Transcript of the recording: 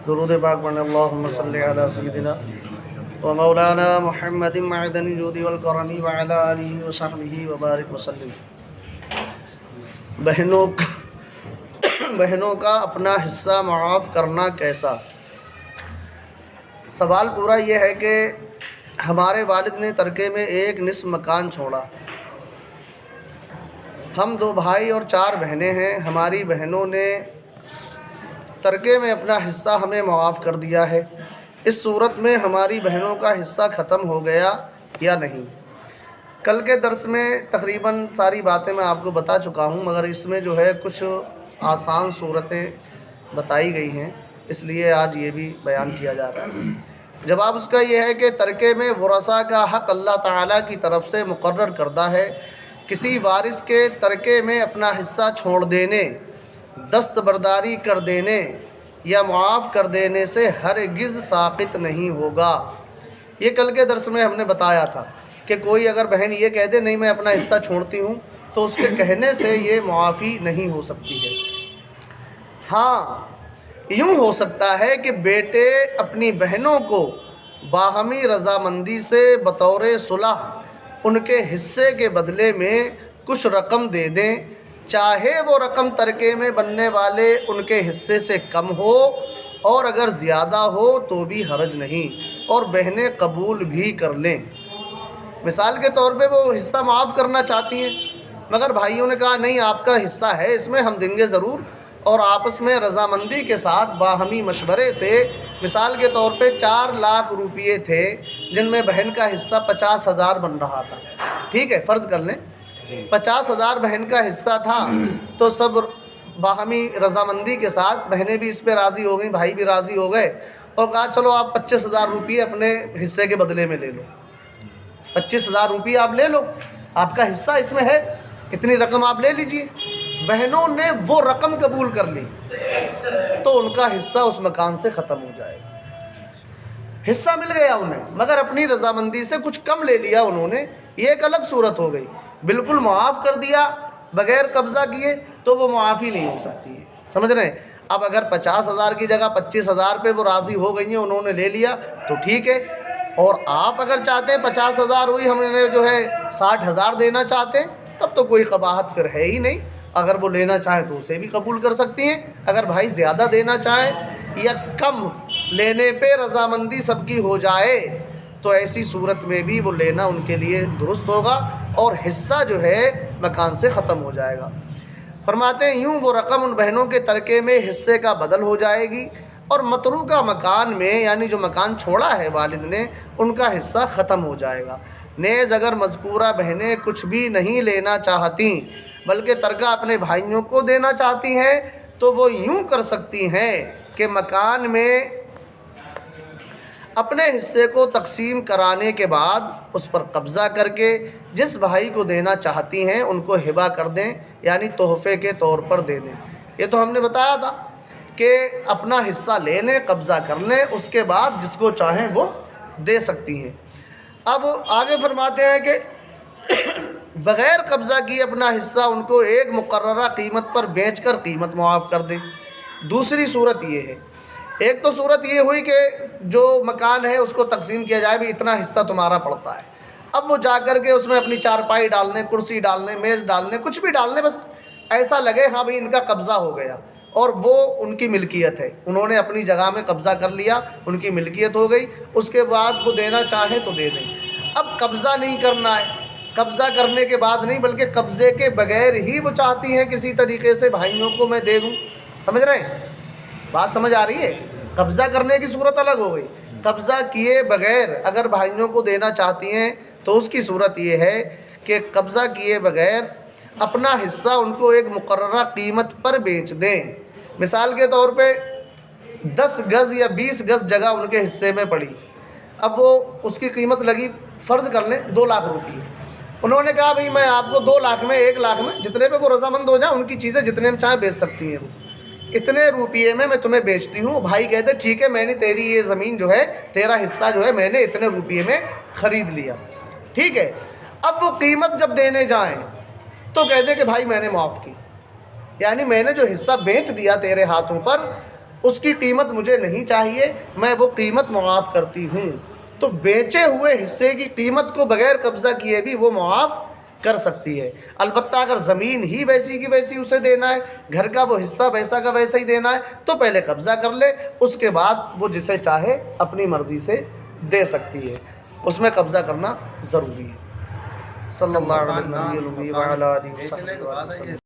درود پاک پڑھیں اللہم صلی علی سیدنا و مولانا محمد معدن الجود والکرم وعلی آلہ وصحبہ وبارک وسلم۔ بہنوں کا اپنا حصہ معاف کرنا کیسا؟ سوال پورا یہ ہے کہ ہمارے والد نے ترکے میں ایک نصف مکان چھوڑا۔ ہم 2 بھائی اور 4 بہنیں ہیں۔ ہماری بہنوں نے ترکے میں اپنا حصہ ہمیں معاف کر دیا ہے۔ اس صورت میں ہماری بہنوں کا حصہ ختم ہو گیا یا نہیں؟ کل کے درس میں تقریباً ساری باتیں میں آپ کو بتا چکا ہوں، مگر اس میں جو ہے کچھ آسان صورتیں بتائی گئی ہیں، اس لیے آج یہ بھی بیان کیا جا رہا ہے۔ جواب اس کا یہ ہے کہ ترکے میں ورثہ کا حق اللہ تعالیٰ کی طرف سے مقرر کردہ ہے۔ کسی وارث کے ترکے میں اپنا حصہ چھوڑ دینے، دستبرداری کر دینے یا معاف کر دینے سے ہرگز ساقط نہیں ہوگا۔ یہ کل کے درس میں ہم نے بتایا تھا کہ کوئی اگر بہن یہ کہہ دے نہیں میں اپنا حصہ چھوڑتی ہوں تو اس کے کہنے سے یہ معافی نہیں ہو سکتی ہے۔ ہاں، یوں ہو سکتا ہے کہ بیٹے اپنی بہنوں کو باہمی رضامندی سے بطور صلح ان کے حصے کے بدلے میں کچھ رقم دے دیں، چاہے وہ رقم ترکے میں بننے والے ان کے حصے سے کم ہو اور اگر زیادہ ہو تو بھی حرج نہیں، اور بہنیں قبول بھی کر لیں۔ مثال کے طور پہ وہ حصہ معاف کرنا چاہتی ہیں، مگر بھائیوں نے کہا نہیں آپ کا حصہ ہے، اس میں ہم دیں گے ضرور، اور آپس میں رضامندی کے ساتھ باہمی مشورے سے مثال کے طور پہ 4 لاکھ روپیے تھے جن میں بہن کا حصہ 50,000 بن رہا تھا۔ ٹھیک ہے، فرض کر لیں 50,000 بہن کا حصہ تھا، تو سب باہمی رضامندی کے ساتھ بہنیں بھی اس پہ راضی ہو گئیں، بھائی بھی راضی ہو گئے، اور کہا چلو آپ 25,000 روپیے اپنے حصے کے بدلے میں لے لو، 25,000 روپیے آپ لے لو، آپ کا حصہ اس میں ہے، اتنی رقم آپ لے لیجئے۔ بہنوں نے وہ رقم قبول کر لی تو ان کا حصہ اس مکان سے ختم ہو جائے گا۔ حصہ مل گیا انہیں، مگر اپنی رضامندی سے کچھ کم لے لیا انہوں نے، یہ ایک الگ صورت ہو گئی۔ بالکل معاف کر دیا بغیر قبضہ کیے تو وہ معافی نہیں ہو سکتی ہے، سمجھ رہے ہیں؟ اب اگر 50,000 کی جگہ 25,000 پہ وہ راضی ہو گئی ہیں، انہوں نے لے لیا تو ٹھیک ہے، اور آپ اگر چاہتے ہیں 50,000 ہوئی ہم نے جو ہے 60,000 دینا چاہتے ہیں، تب تو کوئی قباحت پھر ہے ہی نہیں، اگر وہ لینا چاہیں تو اسے بھی قبول کر سکتی ہیں۔ اگر بھائی زیادہ دینا چاہیں یا کم لینے پہ رضامندی سب کی ہو جائے تو ایسی صورت میں بھی وہ لینا ان کے لیے درست ہوگا اور حصہ جو ہے مکان سے ختم ہو جائے گا۔ فرماتے ہیں یوں وہ رقم ان بہنوں کے ترکے میں حصے کا بدل ہو جائے گی اور متروکہ مکان میں، یعنی جو مکان چھوڑا ہے والد نے، ان کا حصہ ختم ہو جائے گا۔ نیز اگر مذکورہ بہنیں کچھ بھی نہیں لینا چاہتیں بلکہ ترکہ اپنے بھائیوں کو دینا چاہتی ہیں تو وہ یوں کر سکتی ہیں کہ مکان میں اپنے حصے کو تقسیم کرانے کے بعد اس پر قبضہ کر کے جس بھائی کو دینا چاہتی ہیں ان کو ہبہ کر دیں، یعنی تحفے کے طور پر دے دیں۔ یہ تو ہم نے بتایا تھا کہ اپنا حصہ لے لیں، قبضہ کر لیں، اس کے بعد جس کو چاہیں وہ دے سکتی ہیں۔ اب آگے فرماتے ہیں کہ بغیر قبضہ کیے اپنا حصہ ان کو ایک مقررہ قیمت پر بیچ کر قیمت معاف کر دیں۔ دوسری صورت یہ ہے، ایک تو صورت یہ ہوئی کہ جو مکان ہے اس کو تقسیم کیا جائے، بھی اتنا حصہ تمہارا پڑتا ہے، اب وہ جا کر کے اس میں اپنی چارپائی ڈالنے، کرسی ڈالنے، میز ڈالنے، کچھ بھی ڈالنے، بس ایسا لگے ہاں بھئی ان کا قبضہ ہو گیا اور وہ ان کی ملکیت ہے، انہوں نے اپنی جگہ میں قبضہ کر لیا، ان کی ملکیت ہو گئی، اس کے بعد وہ دینا چاہیں تو دے دیں۔ اب قبضہ نہیں کرنا ہے، قبضہ کرنے کے بعد نہیں بلکہ قبضے کے بغیر ہی وہ چاہتی ہیں کسی طریقے سے بھائیوں کو میں دے دوں، سمجھ رہے ہیں؟ بات سمجھ آ رہی ہے؟ قبضہ کرنے کی صورت الگ ہو گئی، قبضہ کیے بغیر اگر بھائیوں کو دینا چاہتی ہیں تو اس کی صورت یہ ہے کہ قبضہ کیے بغیر اپنا حصہ ان کو ایک مقررہ قیمت پر بیچ دیں۔ مثال کے طور پہ 10 گز یا 20 گز جگہ ان کے حصے میں پڑی، اب وہ اس کی قیمت لگی فرض کر لیں 2 لاکھ روپیے، انہوں نے کہا بھئی میں آپ کو 2 لاکھ میں 1 لاکھ میں جتنے پہ وہ رضامند ہو جائیں ان کی چیزیں جتنے میں چاہیں بیچ سکتی ہیں، وہ اتنے روپیے میں تمہیں بیچتی ہوں۔ بھائی کہتے ٹھیک ہے، میں نے تیری یہ زمین جو ہے، تیرا حصہ جو ہے میں نے اتنے روپیے میں خرید لیا، ٹھیک ہے۔ اب وہ قیمت جب دینے جائیں تو کہتے کہ بھائی میں نے معاف کی، یعنی میں نے جو حصہ بیچ دیا تیرے ہاتھوں پر اس کی قیمت مجھے نہیں چاہیے، میں وہ قیمت معاف کرتی ہوں۔ تو بیچے ہوئے حصے کی قیمت کو بغیر قبضہ کیے بھی وہ معاف کر سکتی ہے۔ البتہ اگر زمین ہی ویسی کی ویسی اسے دینا ہے، گھر کا وہ حصہ ویسا کا ویسا ہی دینا ہے، تو پہلے قبضہ کر لے، اس کے بعد وہ جسے چاہے اپنی مرضی سے دے سکتی ہے، اس میں قبضہ کرنا ضروری ہے۔ صلی اللہ علیہ وسلم۔